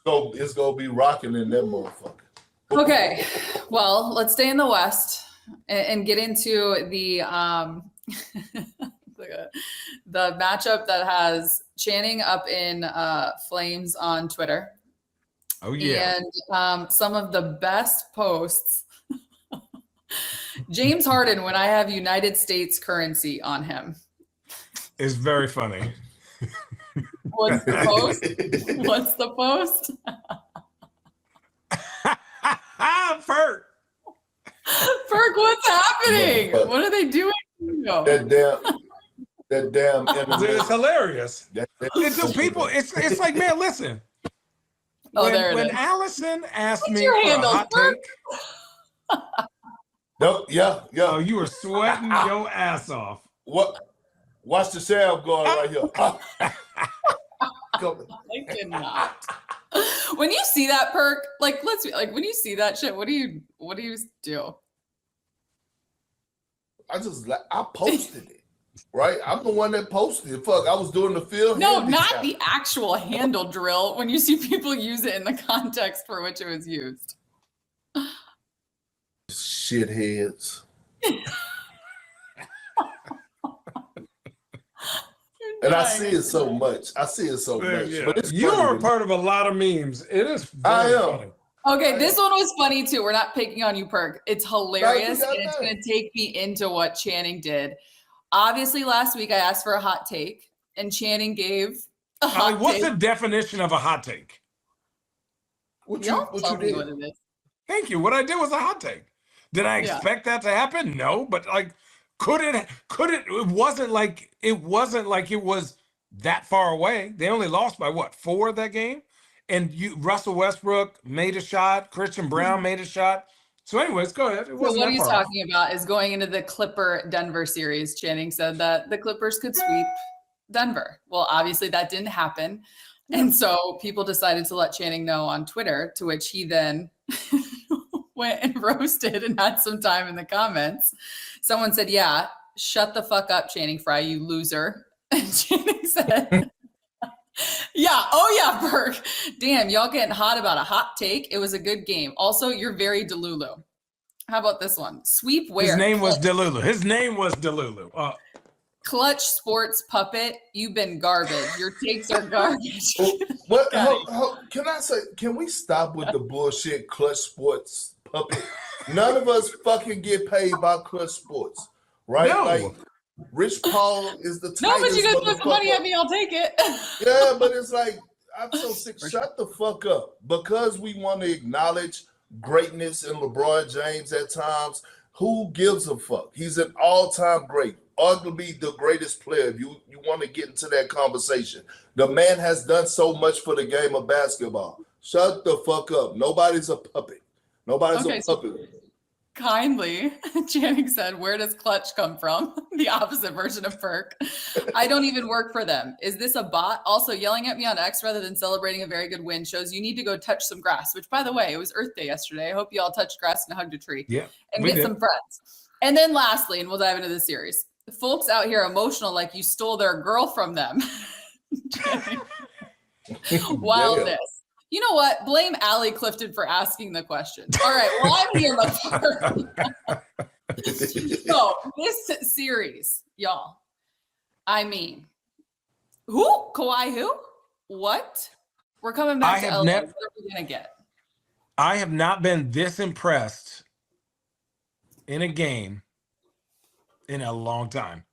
So it's gonna be rocking in that motherfucker. Okay, well, let's stay in the West and get into the the matchup that has Channing up in flames on Twitter. Oh yeah, and some of the best posts. James Harden, when I have United States currency on him, it's very funny. What's the post? What's the post? Perk. Perk, what's happening? What are they doing? That damn it's hilarious. It's just people, it's like, man, listen. When Allison asked me for a hot take. No, yeah. Oh, you were sweating your ass off. What? Watch the sound going right here. I cannot. When you see that, Perk, when you see that shit, what do you do? I posted it, right? I'm the one that posted it. Fuck, I was doing the field. No, not the actual handle drill. When you see people use it in the context for which it was used. Shitheads. And I see it so much. Yeah. But it's you are a part of a lot of memes. It is very funny. Okay, this one was funny too. We're not picking on you, Perk. It's hilarious, and it's going to take me into what Channing did. Obviously, last week I asked for a hot take, and Channing gave a hot take. What's the definition of a hot take? What tell you me did? what it is. Thank you. What I did was a hot take. Did I expect that to happen? No, but could it? It wasn't like it was that far away. They only lost by what, 4 that game? And Russell Westbrook made a shot. Christian Brown made a shot. So anyways, go ahead. So what he's talking about is going into the Clipper-Denver series. Channing said that the Clippers could sweep Denver. Well, obviously that didn't happen. And so people decided to let Channing know on Twitter, to which he then went and roasted and had some time in the comments. Someone said, yeah, shut the fuck up, Channing Frye, you loser. And Channing said, yeah, oh yeah, Perk. Damn, y'all getting hot about a hot take. It was a good game. Also, you're very Delulu. How about this one? Sweep where? His name was Delulu. Clutch Sports Puppet, you've been garbage. Your takes are garbage. Can we stop with the bullshit Clutch Sports Puppet? None of us fucking get paid by Clutch Sports, right? No. Like, Rich Paul is the tightest. No, but you guys put some money at me, I'll take it. Yeah, but it's like, I'm so sick. Shut the fuck up. Because we want to acknowledge greatness in LeBron James at times. Who gives a fuck? He's an all-time great, arguably the greatest player. If you want to get into that conversation, the man has done so much for the game of basketball. Shut the fuck up. Nobody's a puppet. Nobody's a puppet. Kindly, Channing said, where does Clutch come from? The opposite version of Perk. I don't even work for them. Is this a bot? Also, yelling at me on X rather than celebrating a very good win shows you need to go touch some grass, which, by the way, it was Earth Day yesterday. I hope you all touched grass and hugged a tree. Yeah, and get some friends. And then lastly, and we'll dive into the series, folks out here emotional like you stole their girl from them. Wildness. Yeah. You know what? Blame Allie Clifton for asking the question. All right, well, I'm here. So this series, y'all, I mean, who? Kawhi who? What? We're coming back to LA. What are we going to get? I have not been this impressed in a game in a long time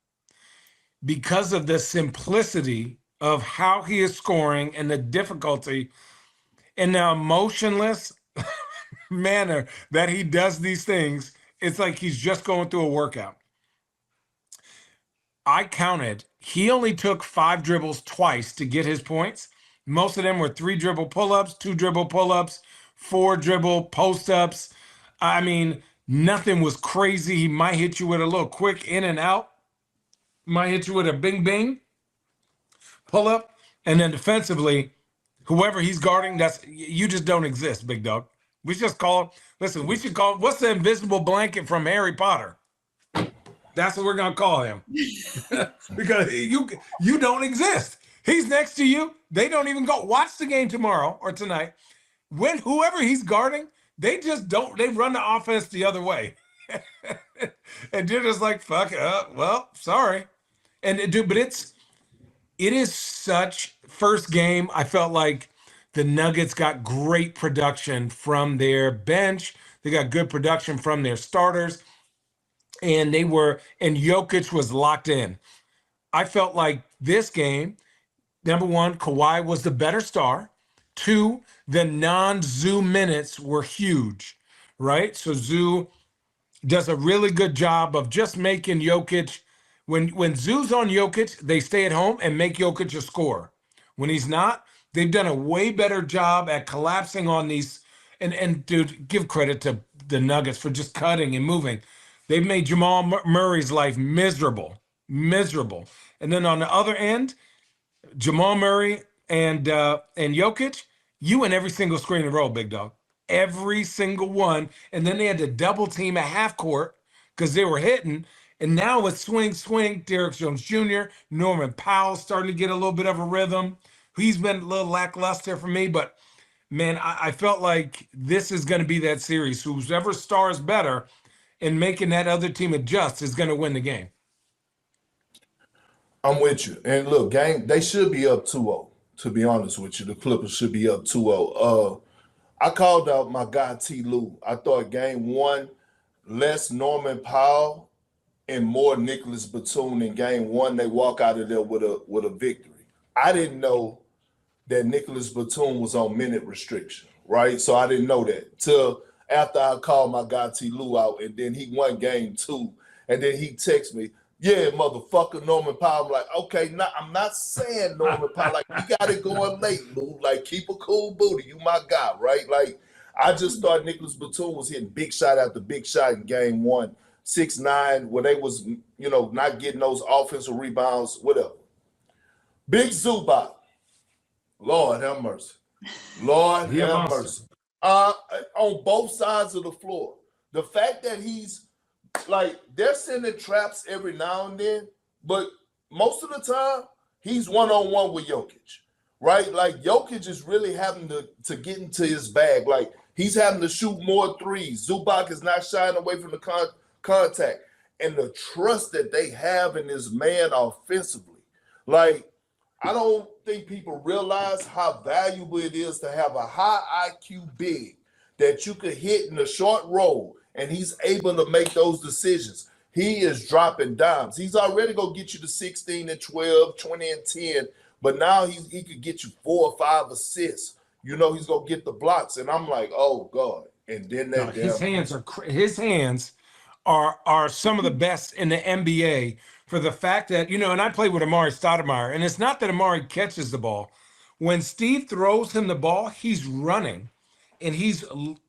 because of the simplicity of how he is scoring and the difficulty in the emotionless manner that he does these things. It's like he's just going through a workout. I counted. He only took 5 dribbles twice to get his points. Most of them were 3 dribble pull-ups, 2 dribble pull-ups, 4 dribble post-ups. I mean, nothing was crazy. He might hit you with a little quick in and out. Might hit you with a bing, bing, pull-up. And then defensively, whoever he's guarding, you just don't exist, big dog. We just call, listen, we should call, what's the invisible blanket from Harry Potter? That's what we're going to call him. Because you don't exist. He's next to you. They don't even go watch the game tomorrow or tonight. When whoever he's guarding, they just don't. They run the offense the other way, and they're just like, "Fuck, well, sorry." And dude, but it is such first game. I felt like the Nuggets got great production from their bench. They got good production from their starters, and Jokic was locked in. I felt like this game, number one, Kawhi was the better star. Two, the non-Zoo minutes were huge, right? So Zoo does a really good job of just making Jokic, when Zoo's on Jokic, they stay at home and make Jokic a scorer. When he's not, they've done a way better job at collapsing on these. And dude, give credit to the Nuggets for just cutting and moving. They've made Jamal Murray's life miserable. And then on the other end, Jamal Murray and Jokic, you in every single screen and roll, big dog. Every single one. And then they had to double team at half court because they were hitting. And now it's swing, Derrick Jones Jr., Norman Powell starting to get a little bit of a rhythm. He's been a little lackluster for me, but man, I felt like this is going to be that series. Whoever stars better in making that other team adjust is going to win the game. I'm with you. And look, gang, they should be up 2-0, to be honest with you. The Clippers should be up 2-0. I called out my guy T. Lue. I thought game one, less Norman Powell and more Nicholas Batum. In game one, they walk out of there with a victory. I didn't know that Nicholas Batum was on minute restriction, right? So I didn't know that till after I called my guy T. Lue out, and then he won game two. And then he texted me, yeah, motherfucker, Norman Powell. I'm like, okay, I'm not saying Norman Powell. Like, you got it going late, Lou. Like, keep a cool booty. You my guy, right? Like, I just thought Nicholas Batum was hitting big shot after big shot in game one. 6'9", when they was, not getting those offensive rebounds, whatever. Big Zubac. Lord have mercy. Lord have mercy. On both sides of the floor. The fact that he's, like, they're sending traps every now and then, but most of the time, he's one-on-one with Jokic, right? Like, Jokic is really having to get into his bag. Like, he's having to shoot more threes. Zubac is not shying away from the contact. And the trust that they have in this man offensively. Like, I don't think people realize how valuable it is to have a high IQ big that you could hit in a short roll, and he's able to make those decisions. He is dropping dimes. He's already going to get you to 16 and 12, 20 and 10, but now he could get you 4 or 5 assists. He's going to get the blocks, and I'm like, oh, God. And then his hands are some of the best in the NBA for the fact that, and I played with Amari Stoudemire, and it's not that Amari catches the ball. When Steve throws him the ball, he's running. And he's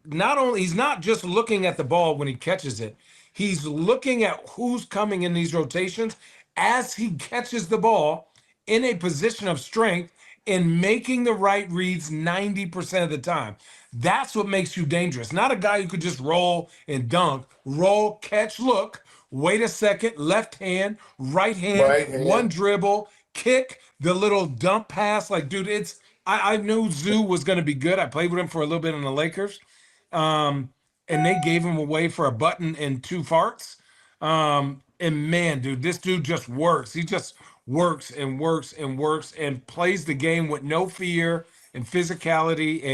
not just looking at the ball when he catches it. He's looking at who's coming in these rotations as he catches the ball in a position of strength and making the right reads 90% of the time. That's what makes you dangerous. Not a guy who could just roll and dunk. Roll, catch, look, wait a second, left hand, right hand, one dribble, kick, the little dump pass. Like, dude, I knew Zoo was going to be good. I played with him for a little bit in the Lakers. And they gave him away for a button and 2 farts. And man, dude, this dude just works. He just works and works and works and plays the game with no fear and physicality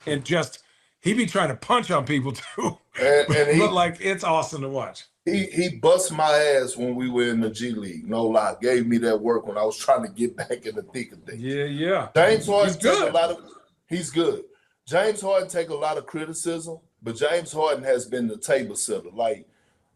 and just he be trying to punch on people too. But like, it's awesome to watch. He bust my ass when we were in the G League. No lie, gave me that work when I was trying to get back in the thick of things. Yeah. James Harden he's good. James Harden take a lot of criticism, but James Harden has been the table setter. Like,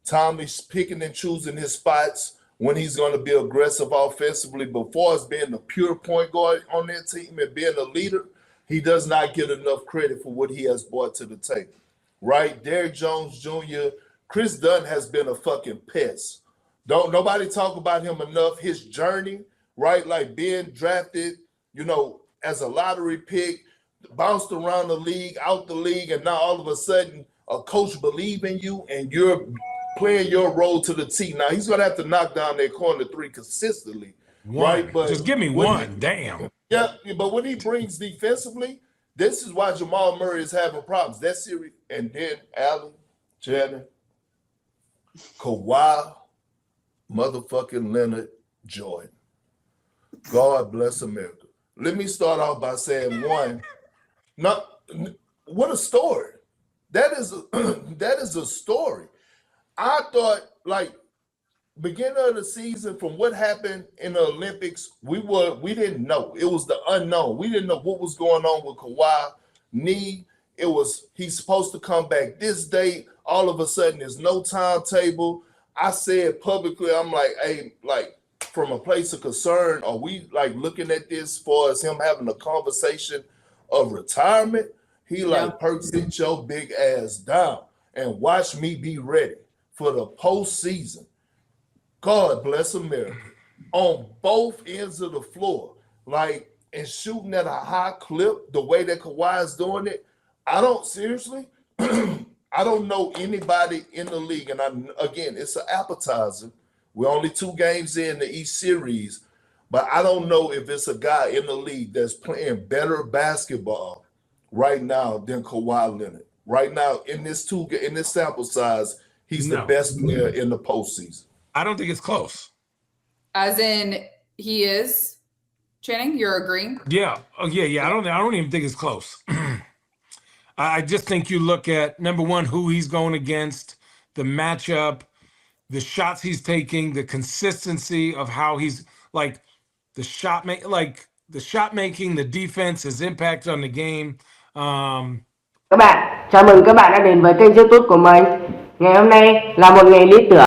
Tommy's picking and choosing his spots when he's going to be aggressive offensively. Before as being the pure point guard on that team and being a leader, he does not get enough credit for what he has brought to the table. Right? Derrick Jones Jr., Chris Dunn has been a fucking pest. Nobody talk about him enough. His journey, right? Like being drafted, as a lottery pick, bounced around the league, out the league, and now all of a sudden a coach believe in you and you're playing your role to the T. Now he's gonna have to knock down that corner 3 consistently right? But just give me one. Damn. Yeah, but when he brings defensively, this is why Jamal Murray is having problems. That series, and then Allen, Shannon, Kawhi, motherfucking Leonard, Jordan. God bless America. Let me start off by saying what a story. That is a story. I thought, like, beginning of the season, from what happened in the Olympics, we didn't know. It was the unknown. We didn't know what was going on with Kawhi knee. It was he's supposed to come back this date. All of a sudden, there's no timetable. I said publicly, I'm like, hey, like, from a place of concern, are we like looking at this for as him having a conversation of retirement? He like, Perk, sit your big ass down and watch me be ready for the postseason. God bless America. On both ends of the floor, like, and shooting at a high clip, the way that Kawhi is doing it, I don't know anybody in the league, and again, it's an appetizer. We're only 2 games in each series, but I don't know if it's a guy in the league that's playing better basketball right now than Kawhi Leonard. Right now, in this sample size, he's the best player in the postseason. I don't think it's close. As in, he is. Channing, you're agreeing? Yeah. Oh, yeah. I don't even think it's close. I just think you look at, number one, who he's going against, the matchup, the shots he's taking, the consistency of how he's like the shot making, the defense, his impact on the game. Các bạn, chào mừng các bạn đã đến với kênh YouTube của mình. Ngày hôm nay là một ngày lý tưởng.